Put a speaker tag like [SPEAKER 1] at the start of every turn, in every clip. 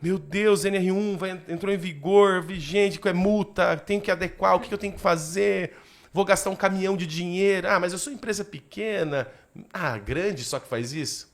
[SPEAKER 1] Meu Deus, NR1 entrou em vigor, vigente, é multa, tenho que adequar, o que eu tenho que fazer? Vou gastar um caminhão de dinheiro. Ah, mas eu sou empresa pequena. Ah, grande só que faz isso?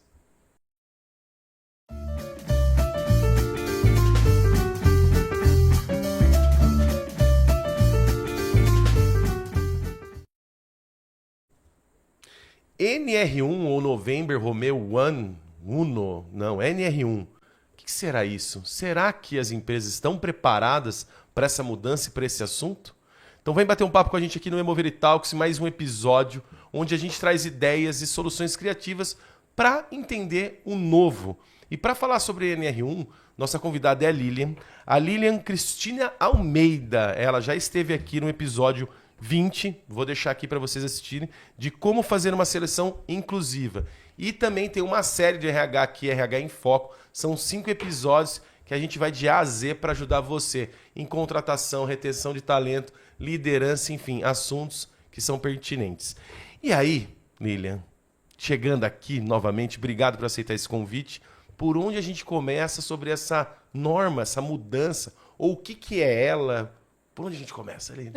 [SPEAKER 1] NR1 ou November Romeo One, Uno, não, NR1. O que será isso? Será que as empresas estão preparadas para essa mudança e para esse assunto? Então vem bater um papo com a gente aqui no Emoveri Talks, mais um episódio onde a gente traz ideias e soluções criativas para entender o novo. E para falar sobre NR1, nossa convidada é a Lilian Cristina Almeida. Ela já esteve aqui no episódio 20, vou deixar aqui para vocês assistirem, de como fazer uma seleção inclusiva. E também tem uma série de RH aqui, RH em Foco. São 5 episódios que a gente vai de A a Z para ajudar você em contratação, retenção de talento, liderança, enfim, assuntos que são pertinentes. E aí, Lilian, chegando aqui novamente, obrigado por aceitar esse convite. Por onde a gente começa sobre essa norma, essa mudança? Ou o que é ela? Por onde a gente começa, Lilian?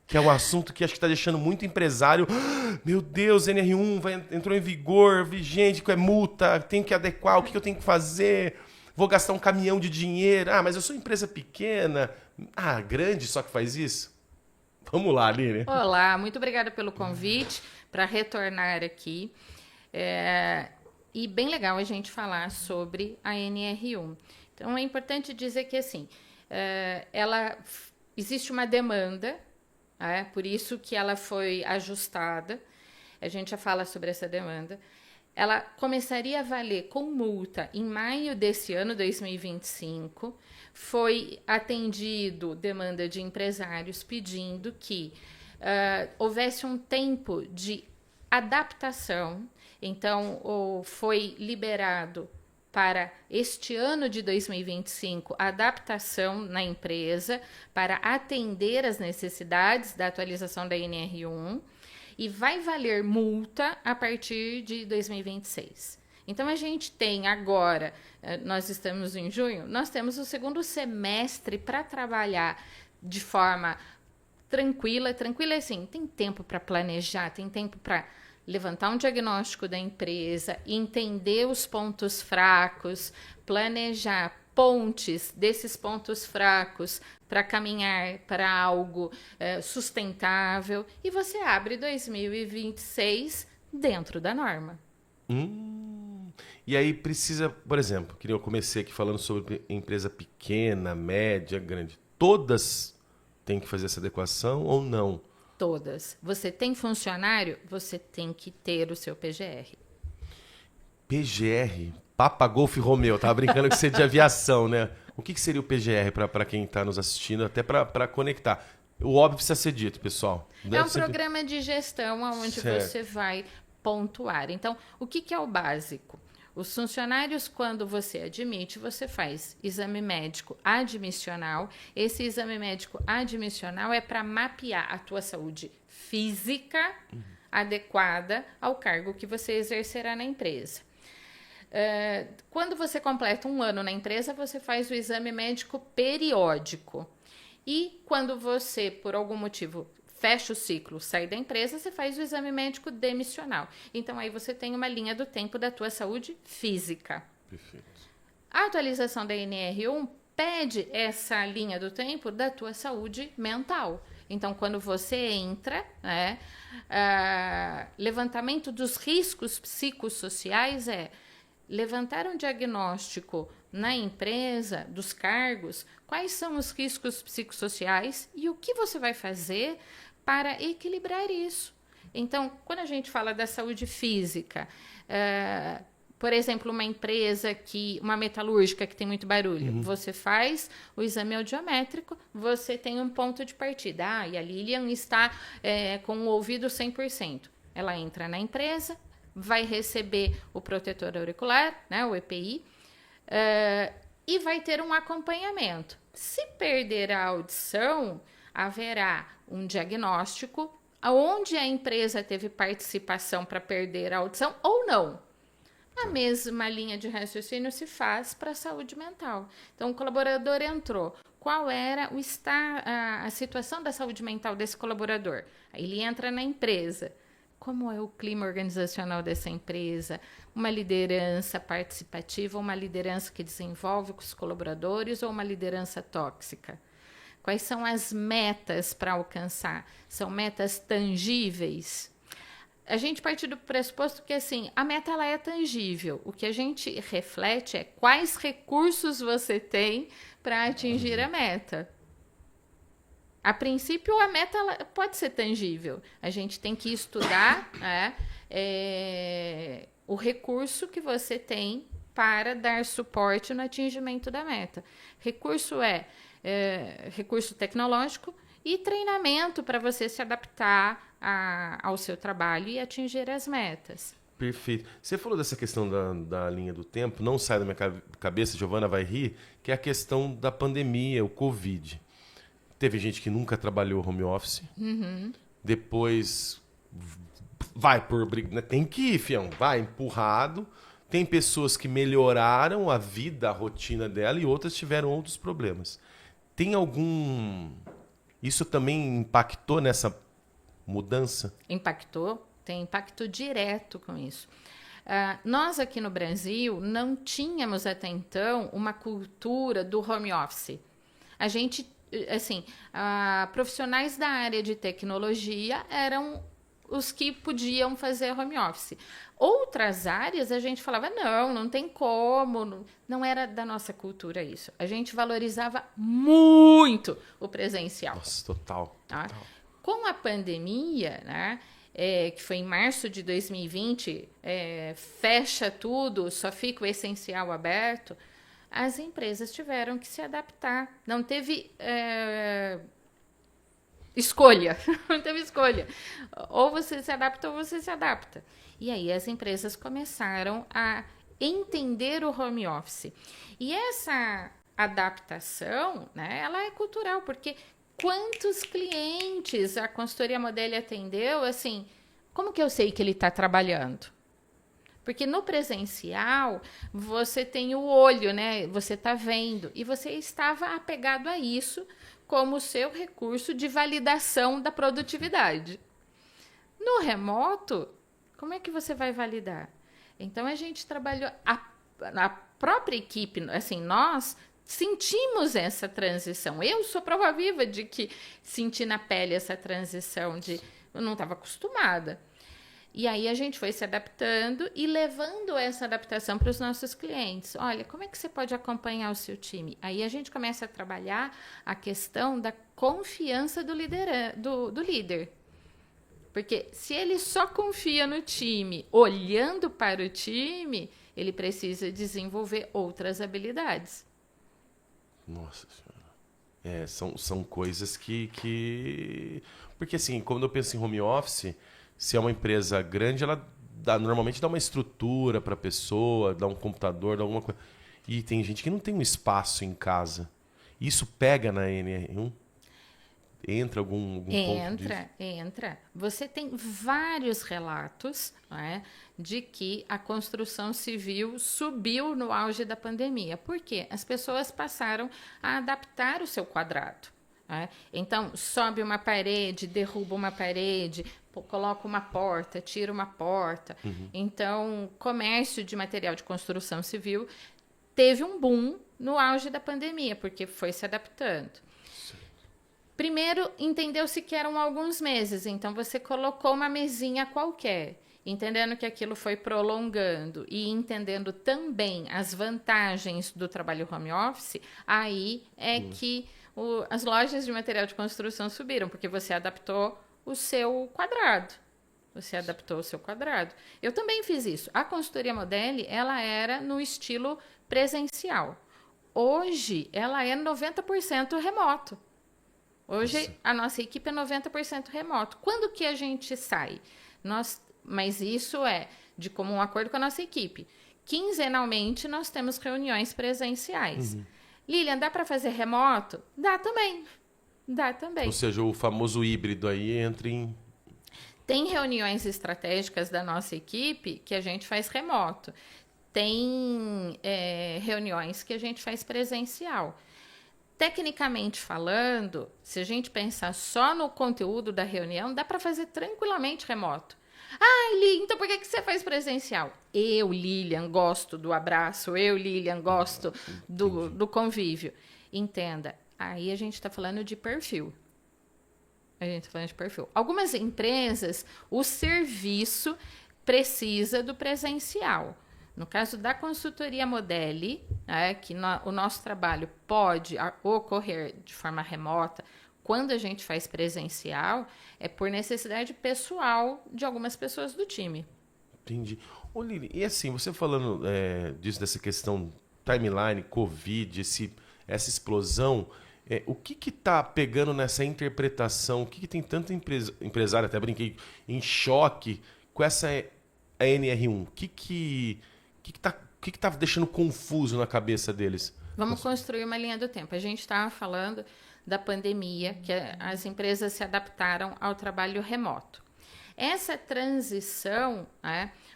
[SPEAKER 1] Que é um assunto que acho que está deixando muito empresário. Meu Deus, NR1 entrou em vigor, vigente, é multa, tenho que adequar, o que eu tenho que fazer? Vou gastar um caminhão de dinheiro. Ah, mas eu sou empresa pequena. Ah, grande só que faz isso? Vamos lá, Lilian.
[SPEAKER 2] Olá, muito obrigada pelo convite para retornar aqui. E bem legal a gente falar sobre a NR1. Então, é importante dizer que, assim, existe uma demanda, por isso que ela foi ajustada. A gente já fala sobre essa demanda. Ela começaria a valer com multa em maio desse ano, 2025. Foi atendido demanda de empresários pedindo que houvesse um tempo de adaptação. Então, foi liberado para este ano de 2025 a adaptação na empresa para atender as necessidades da atualização da NR1 e vai valer multa a partir de 2026. Então, a gente tem agora, nós estamos em junho, nós temos o segundo semestre para trabalhar de forma tranquila. Tranquila assim, tem tempo para planejar, tem tempo para levantar um diagnóstico da empresa, entender os pontos fracos, planejar pontes desses pontos fracos para caminhar para algo sustentável, e você abre 2026 dentro da norma.
[SPEAKER 1] E aí precisa, por exemplo, que eu comecei aqui falando sobre empresa pequena, média, grande. Todas têm que fazer essa adequação ou não?
[SPEAKER 2] Todas. Você tem funcionário, você tem que ter o seu PGR.
[SPEAKER 1] PGR? Papa Golf Romeo. Tava brincando que você é de aviação, né? O que seria o PGR para quem está nos assistindo, até para conectar? O óbvio precisa ser dito, pessoal.
[SPEAKER 2] É um programa de gestão onde você vai pontuar. Então, o que é o básico? Os funcionários, quando você admite, você faz exame médico admissional. Esse exame médico admissional é para mapear a tua saúde física adequada ao cargo que você exercerá na empresa. Quando você completa um ano na empresa, você faz o exame médico periódico. E quando você, por algum motivo, fecha o ciclo, sai da empresa, você faz o exame médico demissional. Então, aí você tem uma linha do tempo da tua saúde física.
[SPEAKER 1] Perfeito.
[SPEAKER 2] A atualização da NR1 pede essa linha do tempo da tua saúde mental. Então, quando você entra, levantamento dos riscos psicossociais levantar um diagnóstico na empresa, dos cargos, quais são os riscos psicossociais e o que você vai fazer para equilibrar isso. Então, quando a gente fala da saúde física, por exemplo, uma metalúrgica que tem muito barulho, você faz o exame audiométrico, você tem um ponto de partida. E a Lilian está com o ouvido 100%. Ela entra na empresa, vai receber o protetor auricular, o EPI, e vai ter um acompanhamento. Se perder a audição, haverá um diagnóstico onde a empresa teve participação para perder a audição ou não. A mesma linha de raciocínio se faz para a saúde mental. Então, o colaborador entrou. Qual era a situação da saúde mental desse colaborador? Aí ele entra na empresa. Como é o clima organizacional dessa empresa? Uma liderança participativa, uma liderança que desenvolve com os colaboradores ou uma liderança tóxica? Quais são as metas para alcançar? São metas tangíveis? A gente parte do pressuposto que assim, a meta ela é tangível. O que a gente reflete é quais recursos você tem para atingir a meta. A princípio, a meta ela pode ser tangível. A gente tem que estudar o recurso que você tem para dar suporte no atingimento da meta. Recurso recurso tecnológico e treinamento para você se adaptar ao seu trabalho e atingir as metas.
[SPEAKER 1] Perfeito. Você falou dessa questão da linha do tempo, não sai da minha cabeça, Giovana vai rir, que é a questão da pandemia, o Covid. Teve gente que nunca trabalhou home office, depois vai por briga, tem que ir, fião, vai empurrado. Tem pessoas que melhoraram a vida, a rotina dela e outras tiveram outros problemas. Tem algum... Isso também impactou nessa mudança?
[SPEAKER 2] Impactou, tem impacto direto com isso. Nós aqui no Brasil não tínhamos até então uma cultura do home office. A gente, assim, profissionais da área de tecnologia eram os que podiam fazer home office. Outras áreas a gente falava, não tem como, não era da nossa cultura isso. A gente valorizava muito o presencial.
[SPEAKER 1] Nossa, total.
[SPEAKER 2] Com a pandemia, né, que foi em março de 2020, fecha tudo, só fica o essencial aberto, as empresas tiveram que se adaptar. Não teve... escolha, não teve escolha. Ou você se adapta ou você se adapta. E aí as empresas começaram a entender o home office. E essa adaptação, né, ela é cultural, porque quantos clientes a consultoria Modelli atendeu, assim, como que eu sei que ele está trabalhando? Porque no presencial, você tem o olho, né? Você está vendo. E você estava apegado a isso como seu recurso de validação da produtividade. No remoto, como é que você vai validar? Então, a gente trabalhou... A própria equipe, assim, nós sentimos essa transição. Eu sou prova viva de que senti na pele essa transição eu não estava acostumada. E aí a gente foi se adaptando e levando essa adaptação para os nossos clientes. Olha, como é que você pode acompanhar o seu time? Aí a gente começa a trabalhar a questão da confiança do líder. Porque se ele só confia no time, olhando para o time, ele precisa desenvolver outras habilidades.
[SPEAKER 1] Nossa Senhora. São coisas que... Porque assim, quando eu penso em home office... Se é uma empresa grande, ela normalmente dá uma estrutura para a pessoa, dá um computador, dá alguma coisa. E tem gente que não tem um espaço em casa. Isso pega na NR1? Entra algum ponto disso?
[SPEAKER 2] Entra. Você tem vários relatos, né, de que a construção civil subiu no auge da pandemia. Por quê? As pessoas passaram a adaptar o seu quadrado. Então, sobe uma parede, derruba uma parede, coloca uma porta, tira uma porta. Então, comércio de material de construção civil teve um boom no auge da pandemia, porque foi se adaptando. Primeiro, entendeu-se que eram alguns meses, então você colocou uma mesinha qualquer, entendendo que aquilo foi prolongando e entendendo também as vantagens do trabalho home office, aí que as lojas de material de construção subiram, porque você adaptou o seu quadrado. Eu também fiz isso. A consultoria Modelli, ela era no estilo presencial. Hoje, ela é 90% remoto. Hoje, a nossa equipe é 90% remoto. Quando que a gente sai? Mas isso é de comum acordo com a nossa equipe. Quinzenalmente, nós temos reuniões presenciais. Lilian, dá para fazer remoto? Dá também.
[SPEAKER 1] Ou seja, o famoso híbrido aí entra em...
[SPEAKER 2] Tem reuniões estratégicas da nossa equipe que a gente faz remoto. tem reuniões que a gente faz presencial. Tecnicamente falando, se a gente pensar só no conteúdo da reunião, dá para fazer tranquilamente remoto. Ah, Eli, então por que você faz presencial? Eu, Lilian, gosto do abraço. Eu, Lilian, gosto do convívio. Entenda, aí a gente está falando de perfil. Algumas empresas, o serviço precisa do presencial. No caso da consultoria Modeli, que o nosso trabalho pode ocorrer de forma remota, quando a gente faz presencial, é por necessidade pessoal de algumas pessoas do time.
[SPEAKER 1] Entendi. Ô, Lili, e assim, você falando disso, dessa questão timeline, Covid, essa explosão, o que está pegando nessa interpretação? O que tem tanto empresário, até brinquei, em choque com essa NR1? O que está deixando confuso na cabeça deles?
[SPEAKER 2] Vamos construir uma linha do tempo. A gente estava falando da pandemia, que as empresas se adaptaram ao trabalho remoto. Essa transição,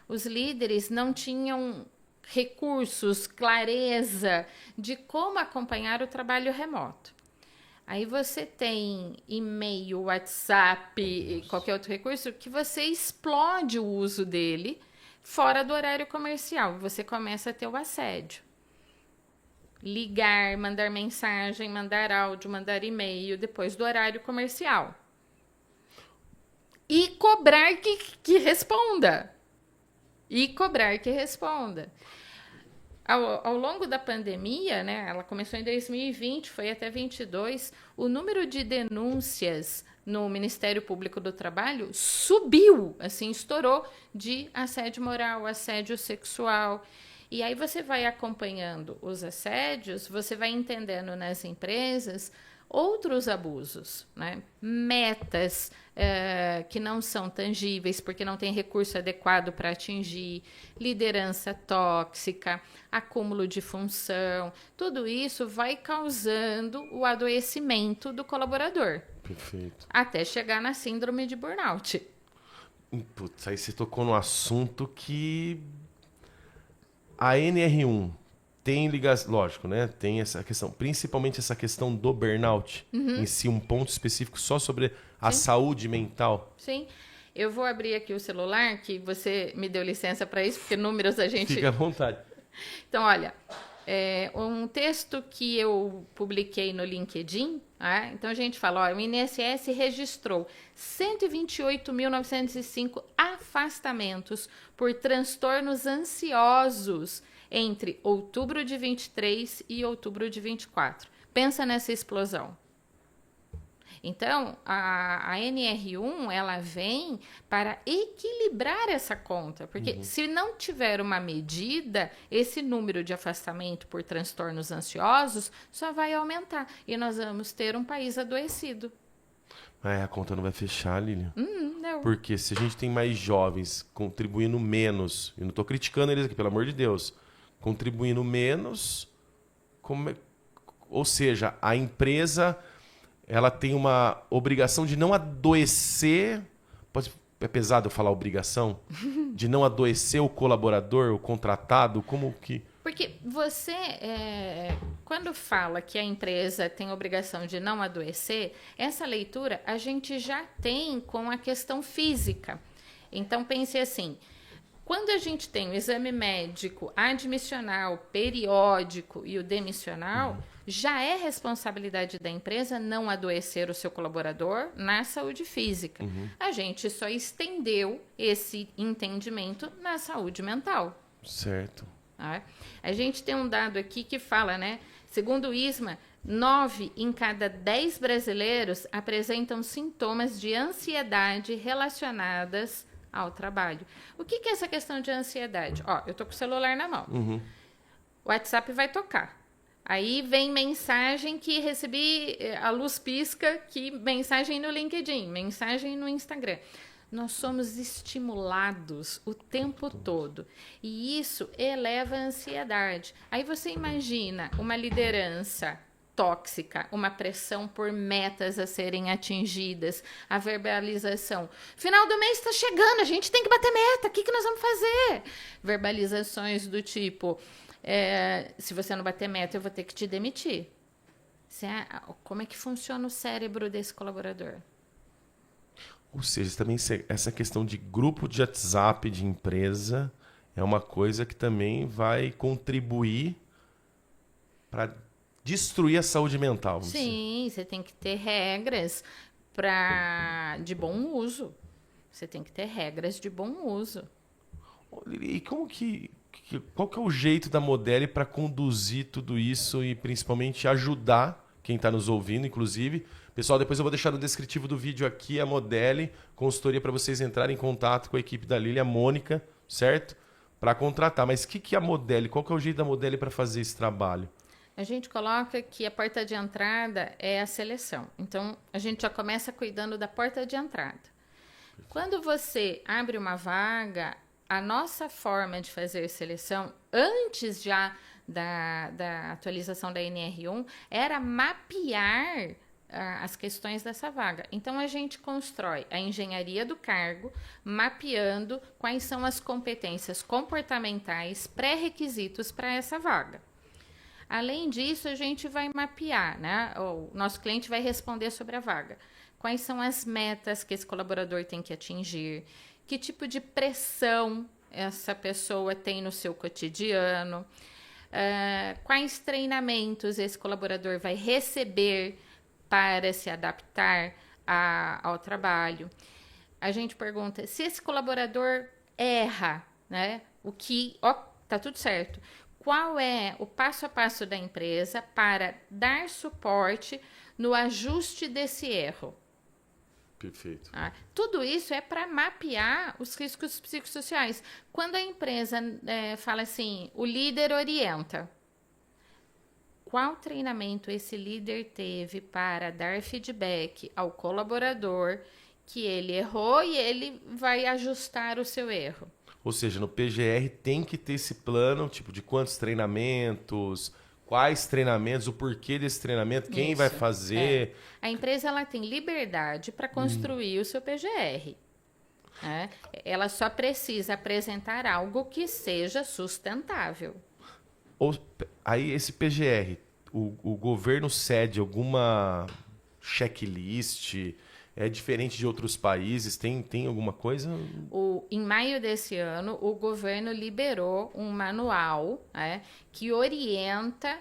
[SPEAKER 2] os líderes não tinham recursos, clareza de como acompanhar o trabalho remoto. Aí você tem e-mail, WhatsApp e qualquer outro recurso que você explode o uso dele fora do horário comercial. Você começa a ter o assédio. Ligar, mandar mensagem, mandar áudio, mandar e-mail depois do horário comercial. E cobrar que responda. Ao longo da pandemia, ela começou em 2020, foi até 2022, o número de denúncias no Ministério Público do Trabalho subiu, assim, estourou, de assédio moral, assédio sexual. E aí você vai acompanhando os assédios, você vai entendendo nas empresas outros abusos, metas que não são tangíveis porque não tem recurso adequado para atingir, liderança tóxica, acúmulo de função, tudo isso vai causando o adoecimento do colaborador.
[SPEAKER 1] Perfeito.
[SPEAKER 2] Até chegar na síndrome de burnout.
[SPEAKER 1] Putz, aí você tocou no assunto que a NR1 tem ligação, lógico, tem essa questão, principalmente essa questão do burnout, em si, um ponto específico só sobre a saúde mental.
[SPEAKER 2] Sim. Eu vou abrir aqui o celular, que você me deu licença para isso, porque números a gente...
[SPEAKER 1] Fica à vontade.
[SPEAKER 2] Então, olha, um texto que eu publiquei no LinkedIn, então a gente fala, o INSS registrou 128.905 afastamentos por transtornos ansiosos entre outubro de 23 e outubro de 24. Pensa nessa explosão. Então, a NR1, ela vem para equilibrar essa conta, porque se não tiver uma medida, esse número de afastamento por transtornos ansiosos só vai aumentar e nós vamos ter um país adoecido.
[SPEAKER 1] A conta não vai fechar, Lilian.
[SPEAKER 2] Não.
[SPEAKER 1] Porque se a gente tem mais jovens contribuindo menos, eu não estou criticando eles aqui, pelo amor de Deus, contribuindo menos, ou seja, a empresa ela tem uma obrigação de não adoecer, é pesado eu falar obrigação, de não adoecer o colaborador, o contratado, como que...
[SPEAKER 2] Porque você, quando fala que a empresa tem obrigação de não adoecer, essa leitura a gente já tem com a questão física. Então, pense assim, quando a gente tem o exame médico admissional, periódico e o demissional, já é responsabilidade da empresa não adoecer o seu colaborador na saúde física. A gente só estendeu esse entendimento na saúde mental.
[SPEAKER 1] Certo.
[SPEAKER 2] A gente tem um dado aqui que fala, segundo o ISMA, 9 em cada 10 brasileiros apresentam sintomas de ansiedade relacionadas ao trabalho. O que é essa questão de ansiedade? Eu tô com o celular na mão. O WhatsApp vai tocar. Aí vem mensagem que recebi, a luz pisca, que mensagem no LinkedIn, mensagem no Instagram. Nós somos estimulados o tempo todo. E isso eleva a ansiedade. Aí você imagina uma liderança tóxica, uma pressão por metas a serem atingidas, a verbalização. Final do mês está chegando, a gente tem que bater meta, o que nós vamos fazer? Verbalizações do tipo, se você não bater meta, eu vou ter que te demitir. Como é que funciona o cérebro desse colaborador?
[SPEAKER 1] Ou seja, também essa questão de grupo de WhatsApp de empresa é uma coisa que também vai contribuir para destruir a saúde mental.
[SPEAKER 2] Sim, você tem que ter regras de bom uso. Você tem que ter regras de bom uso.
[SPEAKER 1] E qual que é o jeito da Modelli para conduzir tudo isso e principalmente ajudar quem está nos ouvindo, inclusive? Pessoal, depois eu vou deixar no descritivo do vídeo aqui a Modelli, consultoria para vocês entrarem em contato com a equipe da Lília, a Mônica, certo? Para contratar. Mas o que é a Modelli? Qual que é o jeito da Modelli para fazer esse trabalho?
[SPEAKER 2] A gente coloca que a porta de entrada é a seleção. Então, a gente já começa cuidando da porta de entrada. Quando você abre uma vaga, a nossa forma de fazer seleção, antes já da atualização da NR1, era mapear as questões dessa vaga. Então, a gente constrói a engenharia do cargo, mapeando quais são as competências comportamentais, pré-requisitos para essa vaga. Além disso, a gente vai mapear, né? O nosso cliente vai responder sobre a vaga. Quais são as metas que esse colaborador tem que atingir? Que tipo de pressão essa pessoa tem no seu cotidiano? Quais treinamentos esse colaborador vai receber para se adaptar ao trabalho? A gente pergunta se esse colaborador erra, né? Tá tudo certo. Qual é o passo a passo da empresa para dar suporte no ajuste desse erro?
[SPEAKER 1] Perfeito.
[SPEAKER 2] Tudo isso é para mapear os riscos psicossociais. Quando a empresa fala assim, o líder orienta, qual treinamento esse líder teve para dar feedback ao colaborador que ele errou e ele vai ajustar o seu erro?
[SPEAKER 1] Ou seja, no PGR tem que ter esse plano, tipo, de quantos treinamentos, quais treinamentos, o porquê desse treinamento, quem vai fazer.
[SPEAKER 2] A empresa ela tem liberdade para construir o seu PGR. Né? Ela só precisa apresentar algo que seja sustentável.
[SPEAKER 1] Aí esse PGR, o governo cede alguma checklist? É diferente de outros países? Tem alguma coisa?
[SPEAKER 2] Em maio desse ano, o governo liberou um manual que orienta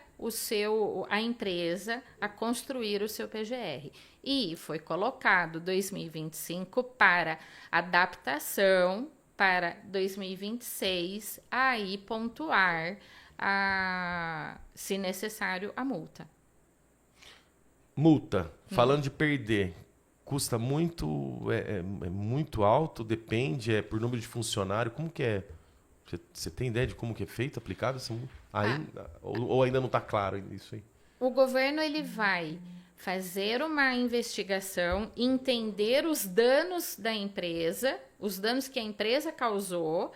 [SPEAKER 2] a empresa a construir o seu PGR. E foi colocado 2025 para adaptação para 2026, aí pontuar, se necessário, a multa.
[SPEAKER 1] Multa. Falando de perder. Custa muito, é muito alto, depende, é por número de funcionário, como que é? Você tem ideia de como que é feito, aplicado? Ou ainda não está claro isso aí?
[SPEAKER 2] O governo ele vai fazer uma investigação, entender os danos da empresa, os danos que a empresa causou,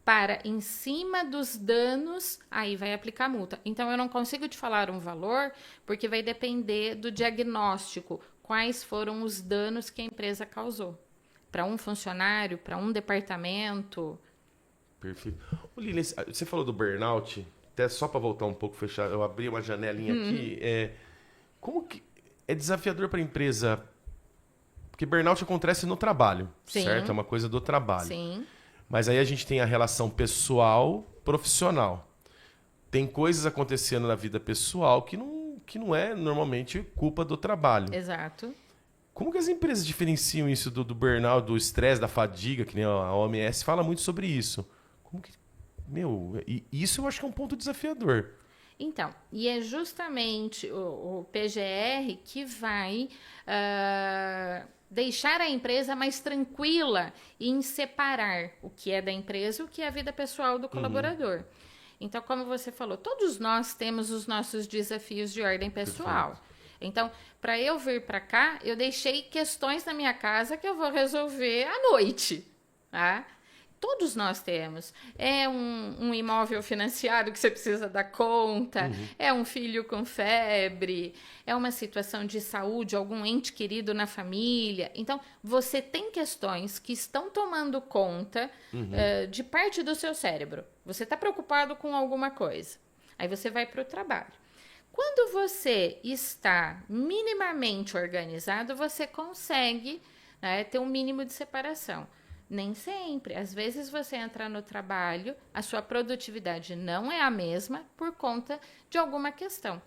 [SPEAKER 2] para, em cima dos danos, aí vai aplicar multa. Então, eu não consigo te falar um valor, porque vai depender do diagnóstico, quais foram os danos que a empresa causou. Para um funcionário, para um departamento.
[SPEAKER 1] Perfeito. Ô, Lilian, você falou do burnout, até só para voltar um pouco, fechar, eu abri uma janelinha aqui. Como que é desafiador para a empresa? Porque burnout acontece no trabalho,
[SPEAKER 2] Sim.
[SPEAKER 1] Certo? É uma coisa do trabalho.
[SPEAKER 2] Sim.
[SPEAKER 1] Mas aí a gente tem a relação pessoal-profissional. Tem coisas acontecendo na vida pessoal que não é normalmente culpa do trabalho.
[SPEAKER 2] Exato.
[SPEAKER 1] Como que as empresas diferenciam isso do burnout, do estresse, da fadiga, que nem a OMS fala muito sobre isso? Isso eu acho que é um ponto desafiador.
[SPEAKER 2] Então, e é justamente o PGR que vai deixar a empresa mais tranquila em separar o que é da empresa e o que é a vida pessoal do colaborador. Então, como você falou, todos nós temos os nossos desafios de ordem pessoal. Perfeito. Então, para eu vir para cá, eu deixei questões na minha casa que eu vou resolver à noite. Tá? Todos nós temos. É um imóvel financiado que você precisa dar conta, é um filho com febre, é uma situação de saúde, algum ente querido na família. Então, você tem questões que estão tomando conta de parte do seu cérebro. Você está preocupado com alguma coisa. Aí você vai para o trabalho. Quando você está minimamente organizado, você consegue, né, ter um mínimo de separação. Nem sempre. Às vezes você entra no trabalho, a sua produtividade não é a mesma por conta de alguma questão.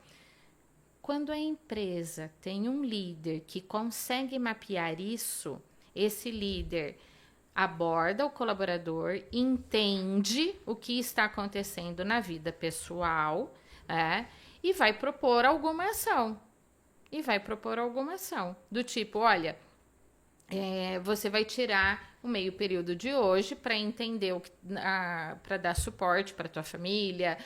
[SPEAKER 2] Quando a empresa tem um líder que consegue mapear isso, esse líder aborda o colaborador, entende o que está acontecendo na vida pessoal, e vai propor alguma ação. Do tipo, olha, você vai tirar o meio período de hoje para entender para dar suporte para tua família,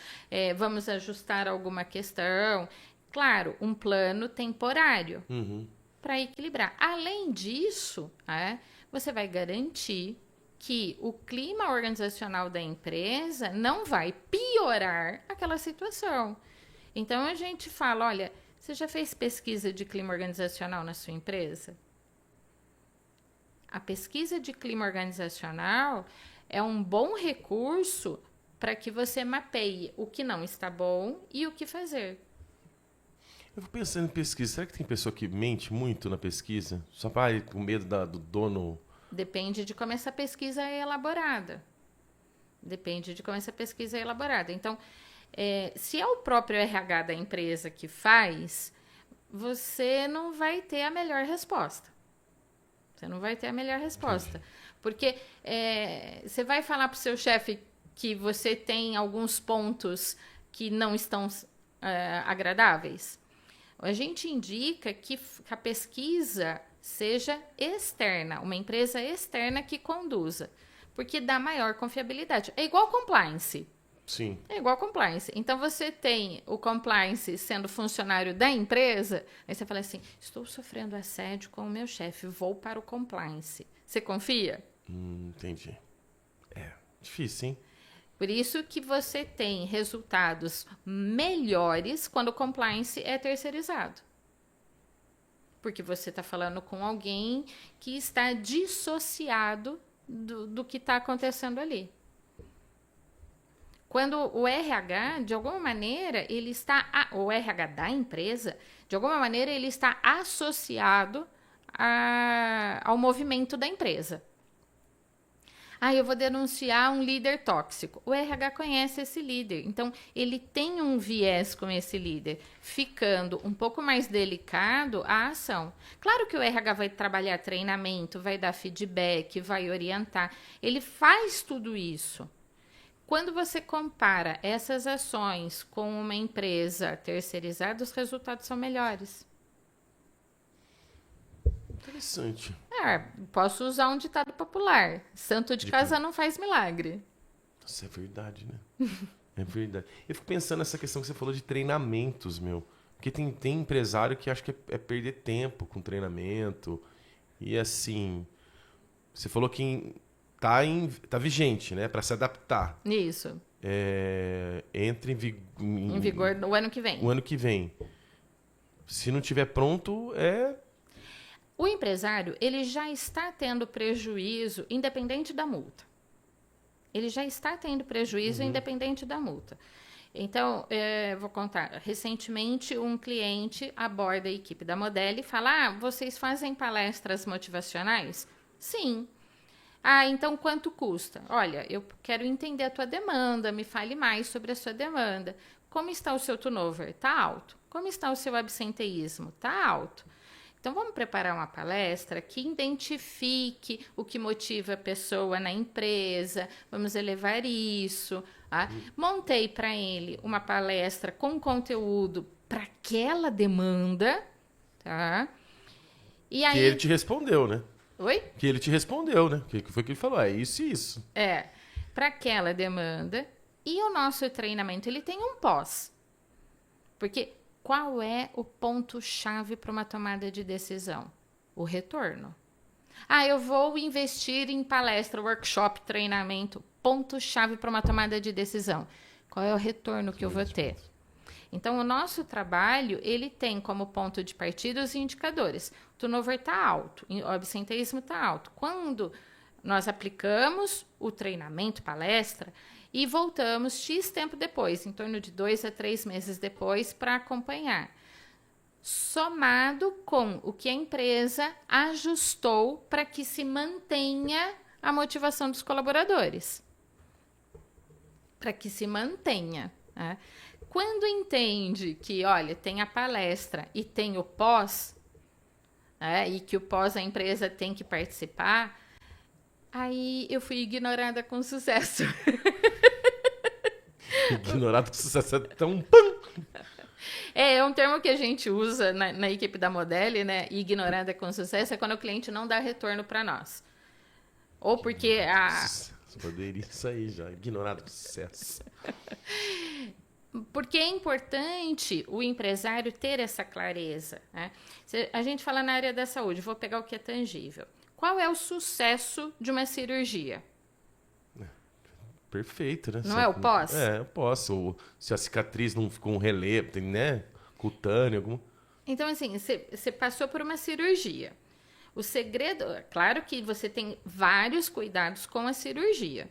[SPEAKER 2] vamos ajustar alguma questão. Claro, um plano temporário para equilibrar. Além disso, você vai garantir que o clima organizacional da empresa não vai piorar aquela situação. Então, a gente fala, olha, você já fez pesquisa de clima organizacional na sua empresa? A pesquisa de clima organizacional é um bom recurso para que você mapeie o que não está bom e o que fazer.
[SPEAKER 1] Eu vou pensando em pesquisa. Será que tem pessoa que mente muito na pesquisa? Só com medo do dono...
[SPEAKER 2] Depende de como essa pesquisa é elaborada. Então, se é o próprio RH da empresa que faz, você não vai ter a melhor resposta. Porque você vai falar para o seu chefe que você tem alguns pontos que não estão agradáveis. A gente indica que a pesquisa seja externa, uma empresa externa que conduza, porque dá maior confiabilidade. É igual compliance.
[SPEAKER 1] Sim.
[SPEAKER 2] É igual compliance. Então, você tem o compliance sendo funcionário da empresa, aí você fala assim, estou sofrendo assédio com o meu chefe, vou para o compliance. Você confia?
[SPEAKER 1] Entendi. É difícil, hein?
[SPEAKER 2] Por isso que você tem resultados melhores quando o compliance é terceirizado. Porque você está falando com alguém que está dissociado do que está acontecendo ali. Quando o RH, de alguma maneira, o RH da empresa, de alguma maneira, ele está associado ao movimento da empresa. Eu vou denunciar um líder tóxico. O RH conhece esse líder, então ele tem um viés com esse líder, ficando um pouco mais delicado a ação. Claro que o RH vai trabalhar treinamento, vai dar feedback, vai orientar, ele faz tudo isso. Quando você compara essas ações com uma empresa terceirizada, os resultados são melhores.
[SPEAKER 1] Interessante.
[SPEAKER 2] Posso usar um ditado popular. Santo de casa não faz milagre.
[SPEAKER 1] Nossa, é verdade, né? É verdade. Eu fico pensando nessa questão que você falou de treinamentos, meu. Porque tem empresário que acha que é perder tempo com treinamento. E assim, você falou que tá vigente, né? Para se adaptar.
[SPEAKER 2] Isso.
[SPEAKER 1] Entra em
[SPEAKER 2] vigor no ano que vem.
[SPEAKER 1] O ano que vem. Se não tiver pronto,
[SPEAKER 2] O empresário, ele já está tendo prejuízo independente da multa. Independente da multa. Então, vou contar. Recentemente, um cliente aborda a equipe da Modelo e fala, vocês fazem palestras motivacionais? Sim. Então quanto custa? Olha, eu quero entender a tua demanda, me fale mais sobre a sua demanda. Como está o seu turnover? Está alto. Como está o seu absenteísmo? Está alto. Então, vamos preparar uma palestra que identifique o que motiva a pessoa na empresa, vamos elevar isso. Montei para ele uma palestra com conteúdo para aquela demanda. Tá? E aí...
[SPEAKER 1] Que ele te respondeu, né?
[SPEAKER 2] Oi?
[SPEAKER 1] Que ele te respondeu, né? Que foi que ele falou, isso e isso.
[SPEAKER 2] Para aquela demanda. E o nosso treinamento, ele tem um pós. Porque qual é o ponto-chave para uma tomada de decisão? O retorno. Eu vou investir em palestra, workshop, treinamento. Ponto-chave para uma tomada de decisão. Qual é o retorno que eu vou ter? Então, o nosso trabalho, ele tem como ponto de partida os indicadores. O turnover está alto, o absenteísmo está alto. Quando nós aplicamos o treinamento, palestra, e voltamos X tempo depois, em torno de 2 a 3 meses depois, para acompanhar. Somado com o que a empresa ajustou para que se mantenha a motivação dos colaboradores. Para que se mantenha, né? Quando entende que, olha, tem a palestra e tem o pós, né, e que o pós a empresa tem que participar, aí eu fui ignorada com sucesso.
[SPEAKER 1] Ignorado com sucesso é tão...
[SPEAKER 2] É um termo que a gente usa na equipe da Modeli, né? Ignorada com sucesso é quando o cliente não dá retorno para nós. Ou porque
[SPEAKER 1] Poderia isso aí já, ignorado com sucesso.
[SPEAKER 2] Porque é importante o empresário ter essa clareza, né? Se a gente fala na área da saúde, vou pegar o que é tangível. Qual é o sucesso de uma cirurgia?
[SPEAKER 1] Perfeito, né?
[SPEAKER 2] Não é o pós?
[SPEAKER 1] É, o pós. Ou se a cicatriz não ficou um relevo, tem, né? Cutâneo, algum...
[SPEAKER 2] Então, assim, você passou por uma cirurgia. O segredo, claro que você tem vários cuidados com a cirurgia.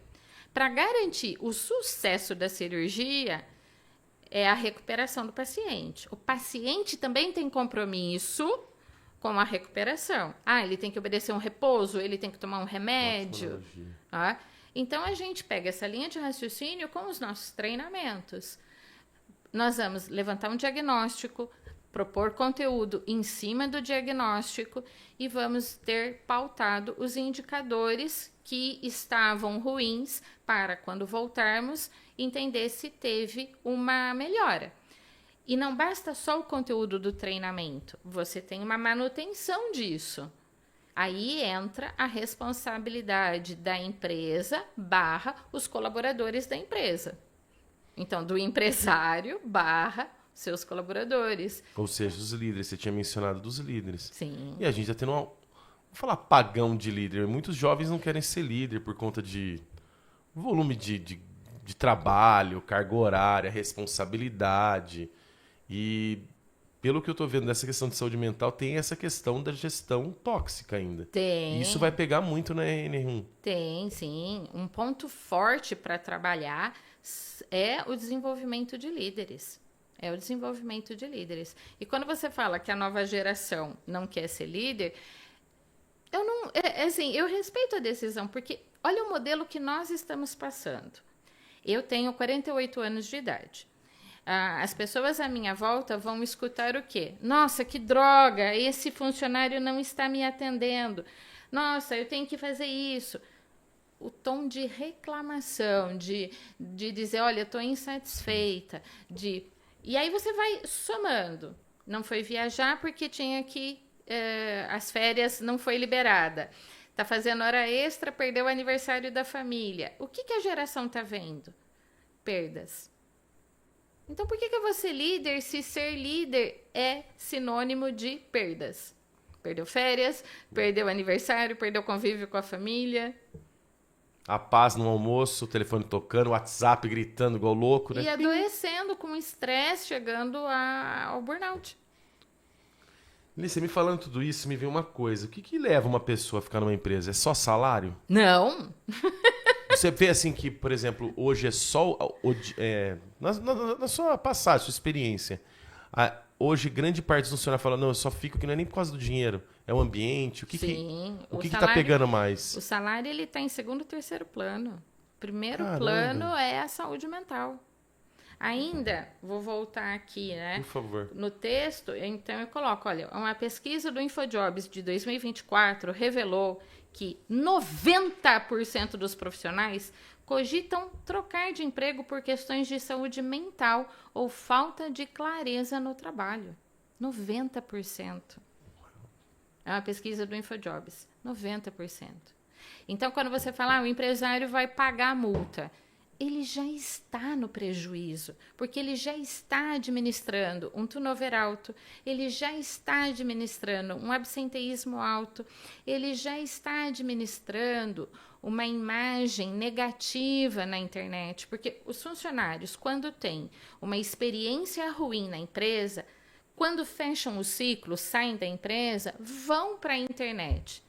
[SPEAKER 2] Para garantir o sucesso da cirurgia, é a recuperação do paciente. O paciente também tem compromisso com a recuperação. Ele tem que obedecer um repouso, ele tem que tomar um remédio. Tá? Então, a gente pega essa linha de raciocínio com os nossos treinamentos. Nós vamos levantar um diagnóstico, propor conteúdo em cima do diagnóstico e vamos ter pautado os indicadores que estavam ruins para, quando voltarmos, entender se teve uma melhora. E não basta só o conteúdo do treinamento, você tem uma manutenção disso. Aí entra a responsabilidade da empresa / os colaboradores da empresa. Então, do empresário / seus colaboradores.
[SPEAKER 1] Ou seja, os líderes. Você tinha mencionado dos líderes.
[SPEAKER 2] Sim.
[SPEAKER 1] E a gente já tem vou falar apagão de líder. Muitos jovens não querem ser líder por conta de volume de trabalho, carga horária, responsabilidade. E pelo que eu estou vendo dessa questão de saúde mental, tem essa questão da gestão tóxica ainda.
[SPEAKER 2] Tem.
[SPEAKER 1] E isso vai pegar muito na NR1.
[SPEAKER 2] Tem, sim. Um ponto forte para trabalhar é o desenvolvimento de líderes. É o desenvolvimento de líderes. E quando você fala que a nova geração não quer ser líder, eu respeito a decisão, porque olha o modelo que nós estamos passando. Eu tenho 48 anos de idade. As pessoas à minha volta vão escutar o quê? Nossa, que droga, esse funcionário não está me atendendo. Nossa, eu tenho que fazer isso. O tom de reclamação, de dizer, olha, eu estou insatisfeita, E aí você vai somando. Não foi viajar porque tinha que... as férias não foi liberada. Está fazendo hora extra, perdeu o aniversário da família. O que a geração está vendo? Perdas. Então, por que eu vou ser líder se ser líder é sinônimo de perdas? Perdeu férias, perdeu aniversário, perdeu convívio com a família.
[SPEAKER 1] A paz no almoço, o telefone tocando, o WhatsApp gritando igual louco, né?
[SPEAKER 2] E adoecendo com estresse, chegando ao burnout.
[SPEAKER 1] Você me falando tudo isso, me veio uma coisa. O que leva uma pessoa a ficar numa empresa? É só salário?
[SPEAKER 2] Não.
[SPEAKER 1] Você vê assim que, por exemplo, hoje é só... na sua passagem, sua experiência, hoje grande parte dos funcionários fala, não, eu só fico que não é nem por causa do dinheiro, é o ambiente.
[SPEAKER 2] Sim.
[SPEAKER 1] O que tá pegando mais?
[SPEAKER 2] O salário ele tá em segundo e terceiro plano. Primeiro
[SPEAKER 1] Caramba.
[SPEAKER 2] plano é a saúde mental. Ainda, vou voltar aqui, né?
[SPEAKER 1] Por favor.
[SPEAKER 2] No texto, então eu coloco, olha, uma pesquisa do InfoJobs de 2024 revelou que 90% dos profissionais cogitam trocar de emprego por questões de saúde mental ou falta de clareza no trabalho. 90%. É uma pesquisa do InfoJobs. 90%. Então, quando você fala, o empresário vai pagar a multa, ele já está no prejuízo, porque ele já está administrando um turnover alto, ele já está administrando um absenteísmo alto, ele já está administrando uma imagem negativa na internet, porque os funcionários, quando têm uma experiência ruim na empresa, quando fecham o ciclo, saem da empresa, vão para a internet.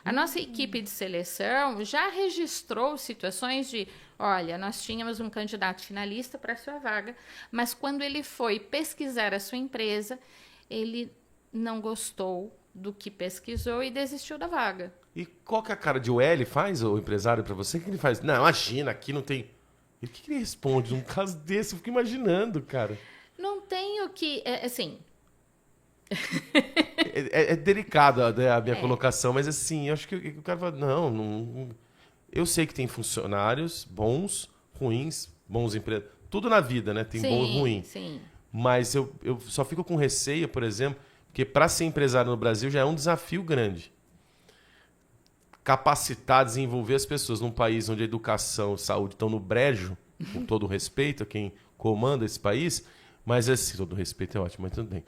[SPEAKER 2] A nossa equipe de seleção já registrou situações de, olha, nós tínhamos um candidato finalista para a sua vaga, mas quando ele foi pesquisar a sua empresa, ele não gostou do que pesquisou e desistiu da vaga.
[SPEAKER 1] E qual que é a cara de ele faz, o empresário, para você? O que ele faz? Não, imagina, aqui não tem... E o que ele responde num caso desse? Eu fico imaginando, cara.
[SPEAKER 2] Não tenho que... assim...
[SPEAKER 1] É delicado a minha colocação, mas assim, eu acho que o cara fala, não, eu sei que tem funcionários bons, ruins, bons empresários, tudo na vida, né? Tem bom e ruim.
[SPEAKER 2] Sim.
[SPEAKER 1] Mas eu só fico com receio, por exemplo, porque para ser empresário no Brasil já é um desafio grande. Capacitar, desenvolver as pessoas num país onde a educação e saúde estão no brejo, com todo o respeito a quem comanda esse país, mas assim, todo respeito é ótimo, mas tudo bem.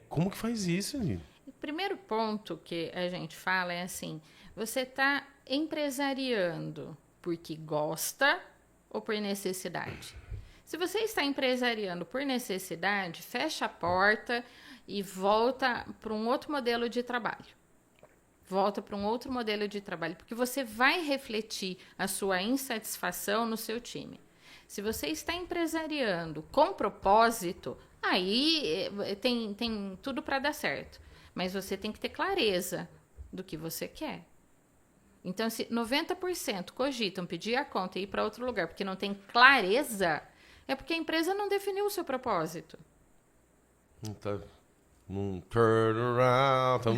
[SPEAKER 1] Como que faz isso, Lili?
[SPEAKER 2] O primeiro ponto que a gente fala é assim, você está empresariando porque gosta ou por necessidade? Se você está empresariando por necessidade, fecha a porta e volta para um outro modelo de trabalho. Volta para um outro modelo de trabalho, porque você vai refletir a sua insatisfação no seu time. Se você está empresariando com propósito, aí tem tudo para dar certo. Mas você tem que ter clareza do que você quer. Então, se 90% cogitam pedir a conta e ir para outro lugar porque não tem clareza, é porque a empresa não definiu o seu propósito.
[SPEAKER 1] Não tá num turnaround, tá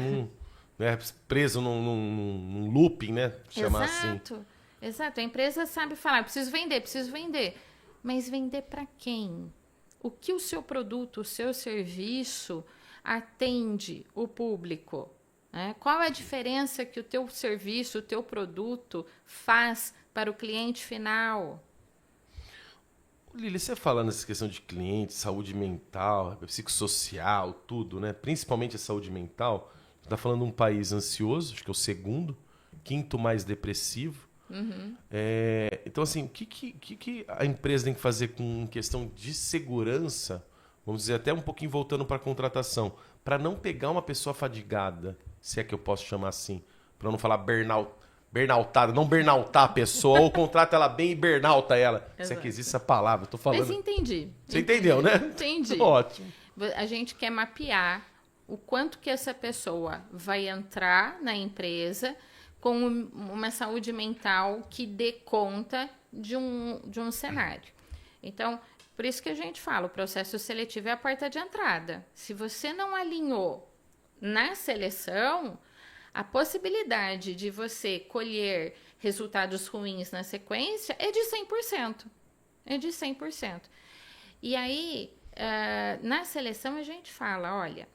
[SPEAKER 1] preso num looping, né? Chamar assim.
[SPEAKER 2] Exato. A empresa sabe falar, preciso vender. Mas vender para quem? O que o seu produto, o seu serviço atende o público? Né? Qual a diferença que o teu serviço, o teu produto faz para o cliente final?
[SPEAKER 1] Lili, você fala nessa questão de cliente, saúde mental, psicossocial, tudo, né? Principalmente a saúde mental. Você está falando de um país ansioso, acho que é o segundo, quinto mais depressivo.
[SPEAKER 2] Uhum.
[SPEAKER 1] Então, assim, o que a empresa tem que fazer com questão de segurança, vamos dizer, até um pouquinho voltando para a contratação, para não pegar uma pessoa fadigada, se é que eu posso chamar assim, para não falar burnoutada, não burnoutar a pessoa, ou contrata ela bem e burnouta ela.
[SPEAKER 2] Exato.
[SPEAKER 1] Se é que existe essa palavra, eu tô falando.
[SPEAKER 2] Mas entendi.
[SPEAKER 1] Você entendeu, né?
[SPEAKER 2] Entendi.
[SPEAKER 1] Ótimo.
[SPEAKER 2] A gente quer mapear o quanto que essa pessoa vai entrar na empresa com uma saúde mental que dê conta de um cenário. Então, por isso que a gente fala, o processo seletivo é a porta de entrada. Se você não alinhou na seleção, a possibilidade de você colher resultados ruins na sequência é de 100%. É de 100%. E aí, na seleção a gente fala, olha,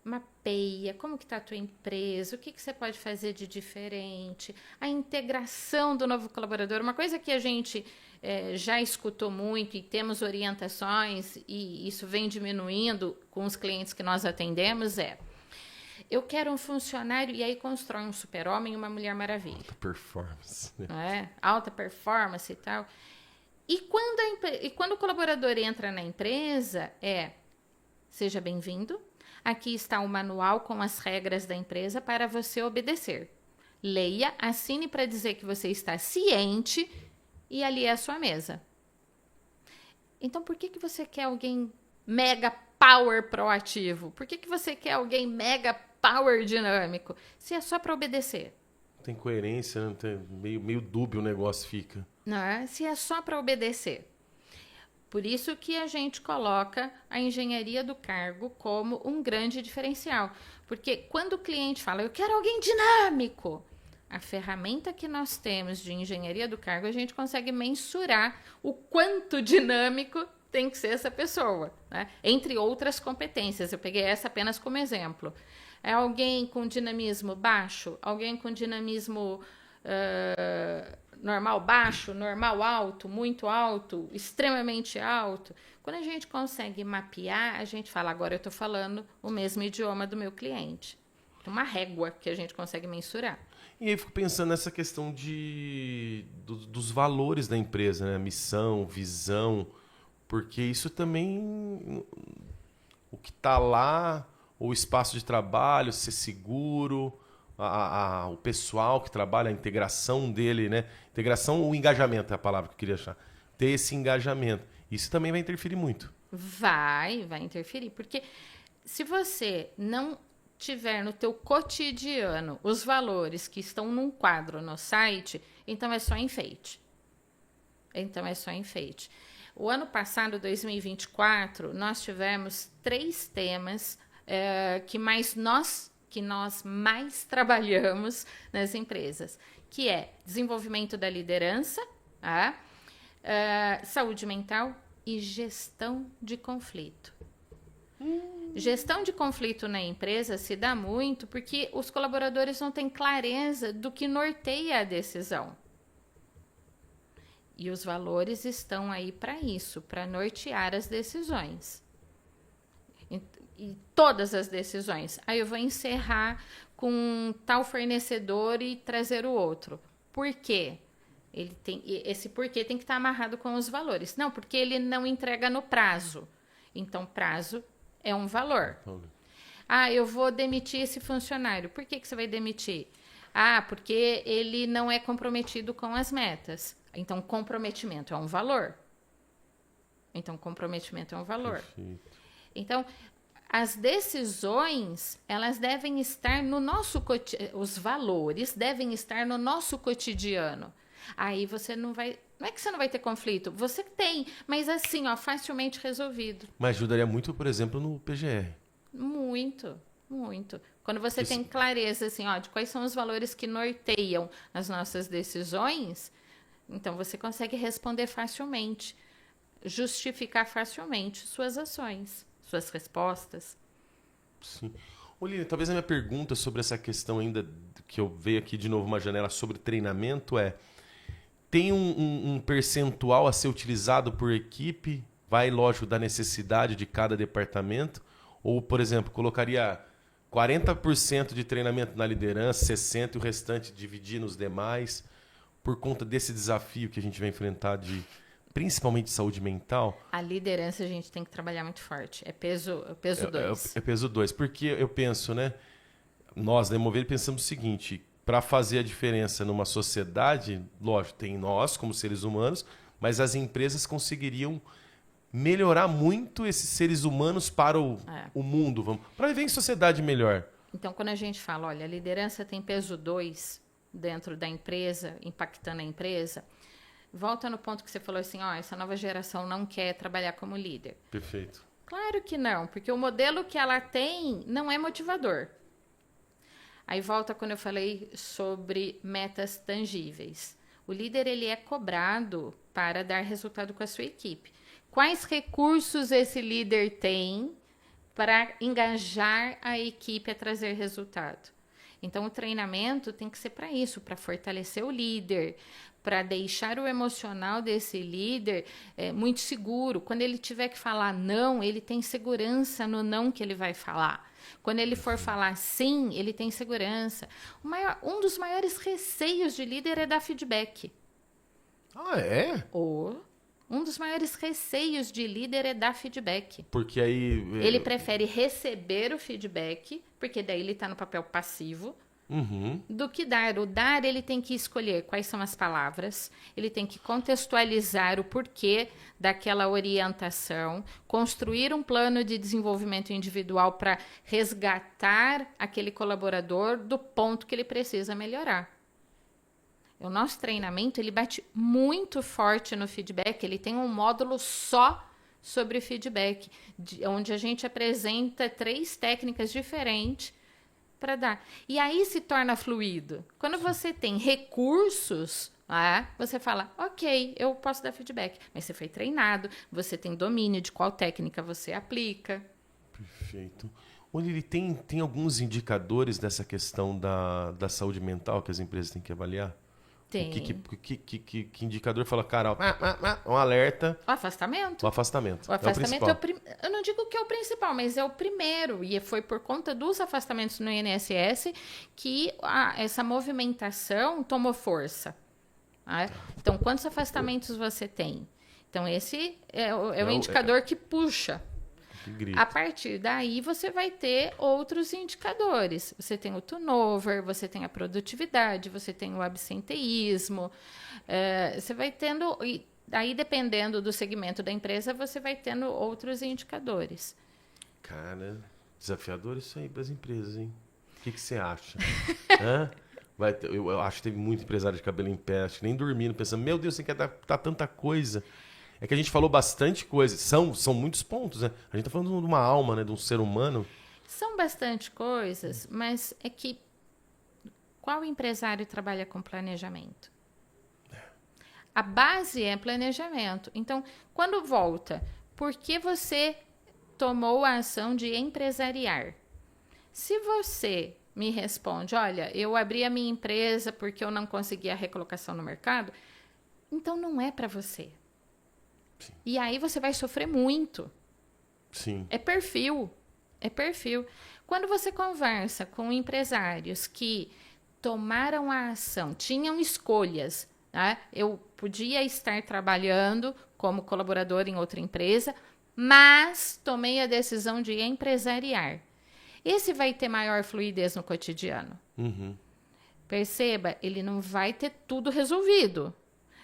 [SPEAKER 2] mapeia como que está a tua empresa, o que você pode fazer de diferente, a integração do novo colaborador, uma coisa que a gente já escutou muito e temos orientações e isso vem diminuindo com os clientes que nós atendemos eu quero um funcionário e aí constrói um super-homem e uma Mulher Maravilha.
[SPEAKER 1] Alta performance.
[SPEAKER 2] Não é? Alta performance e tal. E quando o colaborador entra na empresa, seja bem-vindo. Aqui está o manual com as regras da empresa para você obedecer. Leia, assine para dizer que você está ciente e ali é a sua mesa. Então, por que você quer alguém mega power proativo? Por que você quer alguém mega power dinâmico? Se é só para obedecer.
[SPEAKER 1] Tem coerência, né? Meio dúbio o negócio fica.
[SPEAKER 2] Não é? Se é só para obedecer. Por isso que a gente coloca a engenharia do cargo como um grande diferencial. Porque quando o cliente fala, eu quero alguém dinâmico, a ferramenta que nós temos de engenharia do cargo, a gente consegue mensurar o quanto dinâmico tem que ser essa pessoa, né? Entre outras competências. Eu peguei essa apenas como exemplo. É alguém com dinamismo baixo? Alguém com dinamismo normal baixo, normal alto, muito alto, extremamente alto. Quando a gente consegue mapear, a gente fala, agora eu estou falando o mesmo idioma do meu cliente. Uma régua que a gente consegue mensurar.
[SPEAKER 1] E aí eu fico pensando nessa questão dos valores da empresa, né? Missão, visão, porque isso também, o que está lá, o espaço de trabalho, ser seguro, o pessoal que trabalha, a integração dele, né? Integração ou engajamento é a palavra que eu queria achar. Ter esse engajamento. Isso também vai interferir muito.
[SPEAKER 2] Vai interferir, porque se você não tiver no teu cotidiano os valores que estão num quadro no site, então é só enfeite. O ano passado, 2024, nós tivemos 3 temas que nós mais trabalhamos nas empresas, que é desenvolvimento da liderança, saúde mental e gestão de conflito. Gestão de conflito na empresa se dá muito porque os colaboradores não têm clareza do que norteia a decisão. E os valores estão aí para isso, para nortear as decisões. E todas as decisões. Aí eu vou encerrar com tal fornecedor e trazer o outro. Por quê? Esse porquê tem que estar amarrado com os valores. Não, porque ele não entrega no prazo. Então, prazo é um valor. Eu vou demitir esse funcionário. Por que você vai demitir? Porque ele não é comprometido com as metas. Então, comprometimento é um valor.
[SPEAKER 1] Perfeito.
[SPEAKER 2] Então, as decisões, elas devem estar no nosso os valores devem estar no nosso cotidiano. Aí você não vai... Não é que você não vai ter conflito, você tem, mas assim, facilmente resolvido.
[SPEAKER 1] Mas ajudaria muito, por exemplo, no PGR.
[SPEAKER 2] Muito. Quando você tem clareza assim, de quais são os valores que norteiam as nossas decisões, então você consegue responder facilmente, justificar facilmente suas ações, suas respostas.
[SPEAKER 1] Sim. Oline, talvez a minha pergunta sobre essa questão ainda, que eu vejo aqui de novo uma janela sobre treinamento tem um percentual a ser utilizado por equipe? Vai, lógico, da necessidade de cada departamento? Ou, por exemplo, colocaria 40% de treinamento na liderança, 60% e o restante dividir nos demais, por conta desse desafio que a gente vai enfrentar principalmente de saúde mental?
[SPEAKER 2] A liderança a gente tem que trabalhar muito forte. É peso 2.
[SPEAKER 1] É peso 2. Porque eu penso, né? Nós, da Emover, pensamos o seguinte: para fazer a diferença numa sociedade, lógico, tem nós como seres humanos, mas as empresas conseguiriam melhorar muito esses seres humanos para o mundo, para viver em sociedade melhor.
[SPEAKER 2] Então, quando a gente fala, olha, a liderança tem peso 2 dentro da empresa, impactando a empresa, volta no ponto que você falou assim, essa nova geração não quer trabalhar como líder.
[SPEAKER 1] Perfeito.
[SPEAKER 2] Claro que não, porque o modelo que ela tem não é motivador. Aí volta quando eu falei sobre metas tangíveis. O líder ele é cobrado para dar resultado com a sua equipe. Quais recursos esse líder tem para engajar a equipe a trazer resultado? Então, o treinamento tem que ser para isso, para fortalecer o líder, para deixar o emocional desse líder muito seguro. Quando ele tiver que falar não, ele tem segurança no não que ele vai falar. Quando ele for falar sim, ele tem segurança. Um dos maiores receios de líder é dar feedback.
[SPEAKER 1] É?
[SPEAKER 2] Um dos maiores receios de líder é dar feedback.
[SPEAKER 1] Porque aí...
[SPEAKER 2] Ele prefere receber o feedback, porque daí ele está no papel passivo, do que dar. O dar, ele tem que escolher quais são as palavras, ele tem que contextualizar o porquê daquela orientação, construir um plano de desenvolvimento individual para resgatar aquele colaborador do ponto que ele precisa melhorar. O nosso treinamento, ele bate muito forte no feedback, ele tem um módulo só sobre feedback, onde a gente apresenta 3 técnicas diferentes para dar. E aí se torna fluido. Quando você tem recursos, você fala, ok, eu posso dar feedback, mas você foi treinado, você tem domínio de qual técnica você aplica.
[SPEAKER 1] Perfeito. Olha, ele tem alguns indicadores dessa questão da saúde mental que as empresas têm que avaliar?
[SPEAKER 2] Tem.
[SPEAKER 1] Que indicador fala, cara, ó, um alerta.
[SPEAKER 2] O afastamento.
[SPEAKER 1] O afastamento.
[SPEAKER 2] O afastamento
[SPEAKER 1] é o principal.
[SPEAKER 2] eu não digo que é o principal, mas é o primeiro. E foi por conta dos afastamentos no INSS que essa movimentação tomou força. Né? Então, quantos afastamentos você tem? Então, esse é o indicador que puxa. A partir daí, você vai ter outros indicadores. Você tem o turnover, você tem a produtividade, você tem o absenteísmo. Você vai tendo... E aí, dependendo do segmento da empresa, você vai tendo outros indicadores.
[SPEAKER 1] Cara, desafiador isso aí para as empresas, hein? O que você acha? Eu acho que teve muito empresário de cabelo em pé, acho que nem dormindo, pensando, meu Deus, você quer dar tanta coisa... É que a gente falou bastante coisa. São muitos pontos, né? A gente tá falando de uma alma, né? De um ser humano.
[SPEAKER 2] São bastante coisas, mas é que qual empresário trabalha com planejamento? A base é planejamento. Então, quando volta, por que você tomou a ação de empresariar? Se você me responde, olha, eu abri a minha empresa porque eu não conseguia a recolocação no mercado, então não é para você. Sim. E aí você vai sofrer muito.
[SPEAKER 1] Sim.
[SPEAKER 2] É perfil. Quando você conversa com empresários que tomaram a ação, tinham escolhas, né? Eu podia estar trabalhando como colaborador em outra empresa, mas tomei a decisão de empresariar. Esse vai ter maior fluidez no cotidiano.
[SPEAKER 1] Uhum.
[SPEAKER 2] Perceba, ele não vai ter tudo resolvido,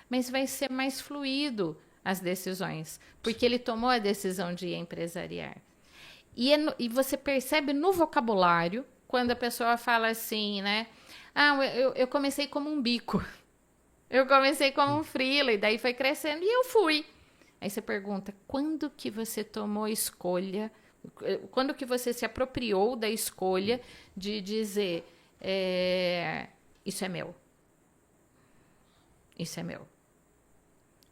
[SPEAKER 2] mas vai ser mais fluido as decisões, porque ele tomou a decisão de empresariar. E você percebe no vocabulário, quando a pessoa fala assim, né? Eu comecei como um bico. Eu comecei como um freela, e daí foi crescendo, e eu fui. Aí você pergunta, quando que você tomou a escolha, quando que você se apropriou da escolha de dizer, isso é meu. Isso é meu.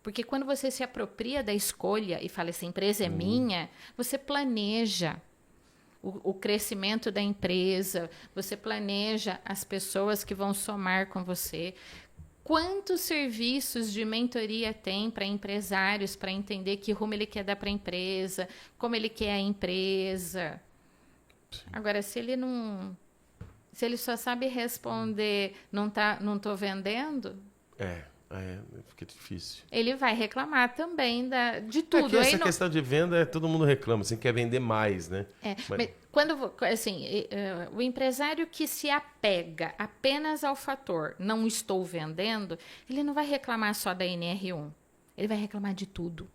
[SPEAKER 2] Porque quando você se apropria da escolha e fala, essa empresa é minha, você planeja o crescimento da empresa, você planeja as pessoas que vão somar com você. Quantos serviços de mentoria tem para empresários para entender que rumo ele quer dar para a empresa, como ele quer a empresa? Agora, se ele só sabe responder, não tô vendendo...
[SPEAKER 1] Fica difícil.
[SPEAKER 2] Ele vai reclamar também de tudo.
[SPEAKER 1] Essa questão de venda, todo mundo reclama, você quer vender mais, né?
[SPEAKER 2] Mas quando, assim, o empresário que se apega apenas ao fator não estou vendendo, ele não vai reclamar só da NR1. Ele vai reclamar de tudo.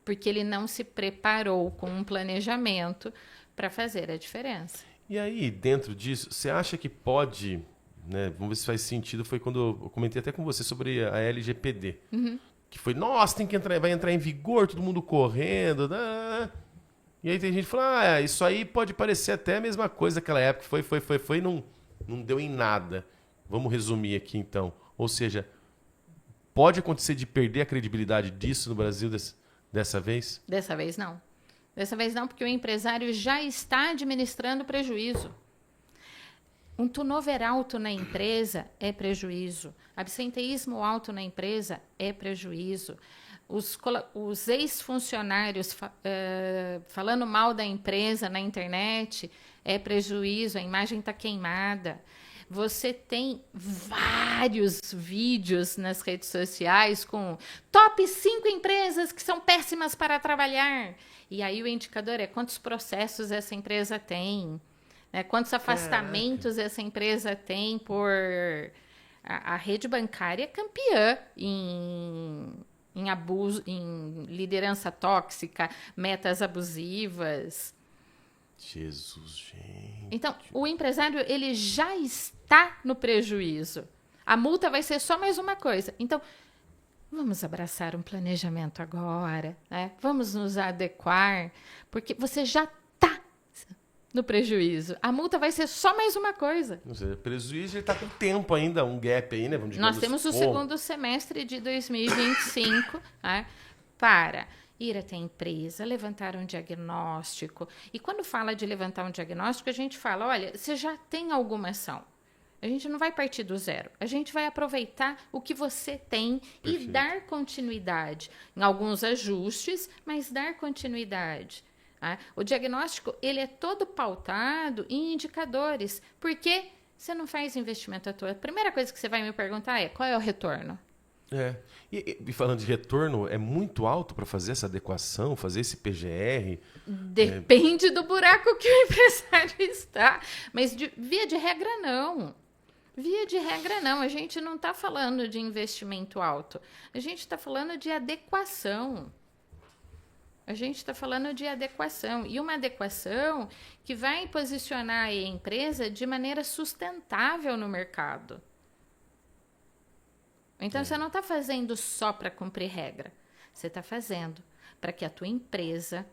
[SPEAKER 2] Porque ele não se preparou com um planejamento para fazer a diferença.
[SPEAKER 1] E aí, dentro disso, você acha que pode... Né? Vamos ver se faz sentido. Foi quando eu comentei até com você sobre a LGPD.
[SPEAKER 2] Uhum.
[SPEAKER 1] Que foi, nossa, vai entrar em vigor, todo mundo correndo. E aí tem gente que fala, isso aí pode parecer até a mesma coisa naquela época. Foi, não deu em nada. Vamos resumir aqui então. Ou seja, pode acontecer de perder a credibilidade disso no Brasil dessa vez?
[SPEAKER 2] Dessa vez não. Dessa vez não, porque o empresário já está administrando prejuízo. Um turnover alto na empresa é prejuízo. Absenteísmo alto na empresa é prejuízo. Os ex-funcionários falando mal da empresa na internet é prejuízo, a imagem está queimada. Você tem vários vídeos nas redes sociais com top 5 empresas que são péssimas para trabalhar. E aí o indicador é quantos processos essa empresa tem. Quantos afastamentos essa empresa tem por... A rede bancária é campeã em abuso, em liderança tóxica, metas abusivas.
[SPEAKER 1] Jesus, gente.
[SPEAKER 2] Então, o empresário ele já está no prejuízo. A multa vai ser só mais uma coisa. Então, vamos abraçar um planejamento agora, né? Vamos nos adequar, porque você já está no prejuízo. A multa vai ser só mais uma coisa.
[SPEAKER 1] Ou seja, prejuízo ele está com tempo ainda, um gap aí, né?
[SPEAKER 2] Nós temos o segundo semestre de 2025 né, para ir até a empresa, levantar um diagnóstico. E quando fala de levantar um diagnóstico, a gente fala, olha, você já tem alguma ação. A gente não vai partir do zero. A gente vai aproveitar o que você tem e dar continuidade. Em alguns ajustes, mas dar continuidade. Tá? O diagnóstico, ele é todo pautado em indicadores. Por que você não faz investimento à toa? A primeira coisa que você vai me perguntar é, qual é o retorno?
[SPEAKER 1] E falando de retorno, é muito alto para fazer essa adequação, fazer esse PGR?
[SPEAKER 2] Depende do buraco que o empresário está. Mas via de regra, não. Via de regra, não. A gente não está falando de investimento alto. A gente está falando de adequação. A gente está falando de adequação. E uma adequação que vai posicionar a empresa de maneira sustentável no mercado. Então, você não está fazendo só para cumprir regra. Você está fazendo para que a tua empresa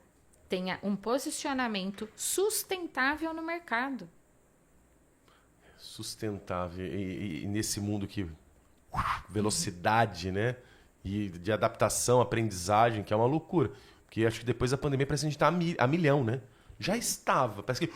[SPEAKER 2] tenha um posicionamento sustentável no mercado.
[SPEAKER 1] Sustentável. E nesse mundo que... velocidade, né? E de adaptação, aprendizagem, que é uma loucura. Porque acho que depois da pandemia parece que a gente está a milhão, né? Já estava. Parece que...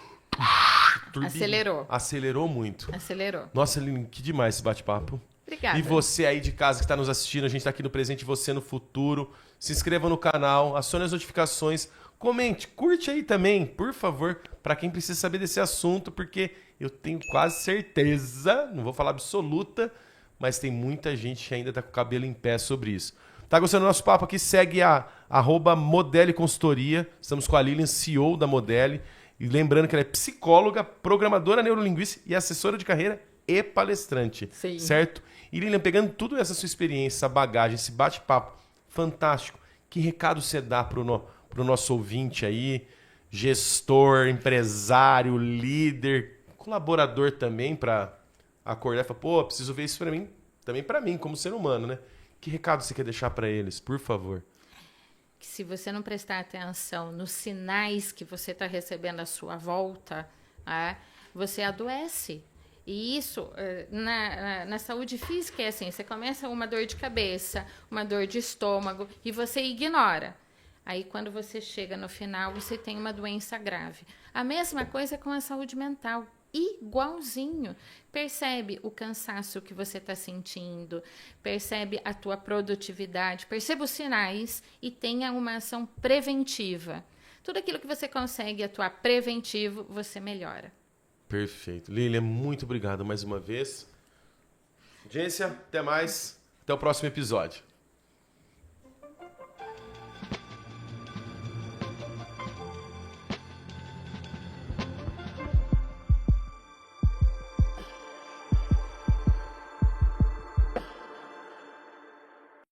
[SPEAKER 2] Acelerou.
[SPEAKER 1] Acelerou muito.
[SPEAKER 2] Acelerou.
[SPEAKER 1] Nossa, Aline, que demais esse bate-papo.
[SPEAKER 2] Obrigada.
[SPEAKER 1] E você aí de casa que está nos assistindo, a gente está aqui no presente, você no futuro. Se inscreva no canal, acione as notificações, comente, curte aí também, por favor, para quem precisa saber desse assunto, porque eu tenho quase certeza, não vou falar absoluta, mas tem muita gente que ainda está com o cabelo em pé sobre isso. Tá gostando do nosso papo aqui? Segue a @Modele Consultoria. Estamos com a Lilian, CEO da Modele. E lembrando que ela é psicóloga, programadora neurolinguística e assessora de carreira e palestrante.
[SPEAKER 2] Sim.
[SPEAKER 1] Certo? E Lilian, pegando tudo essa sua experiência, essa bagagem, esse bate-papo fantástico, que recado você dá pro nosso ouvinte aí, gestor, empresário, líder, colaborador também, para acordar e falar, pô, preciso ver isso para mim, também para mim, como ser humano, né? Que recado você quer deixar para eles, por favor?
[SPEAKER 2] Que se você não prestar atenção nos sinais que você está recebendo à sua volta, você adoece. E isso, na saúde física, é assim, você começa uma dor de cabeça, uma dor de estômago, e você ignora. Aí, quando você chega no final, você tem uma doença grave. A mesma coisa com a saúde mental. Igualzinho. Percebe o cansaço que você está sentindo, percebe a tua produtividade, perceba os sinais e tenha uma ação preventiva. Tudo aquilo que você consegue atuar preventivo, você melhora.
[SPEAKER 1] Perfeito. Lilian, muito obrigado mais uma vez. Audiência, até mais. Até o próximo episódio.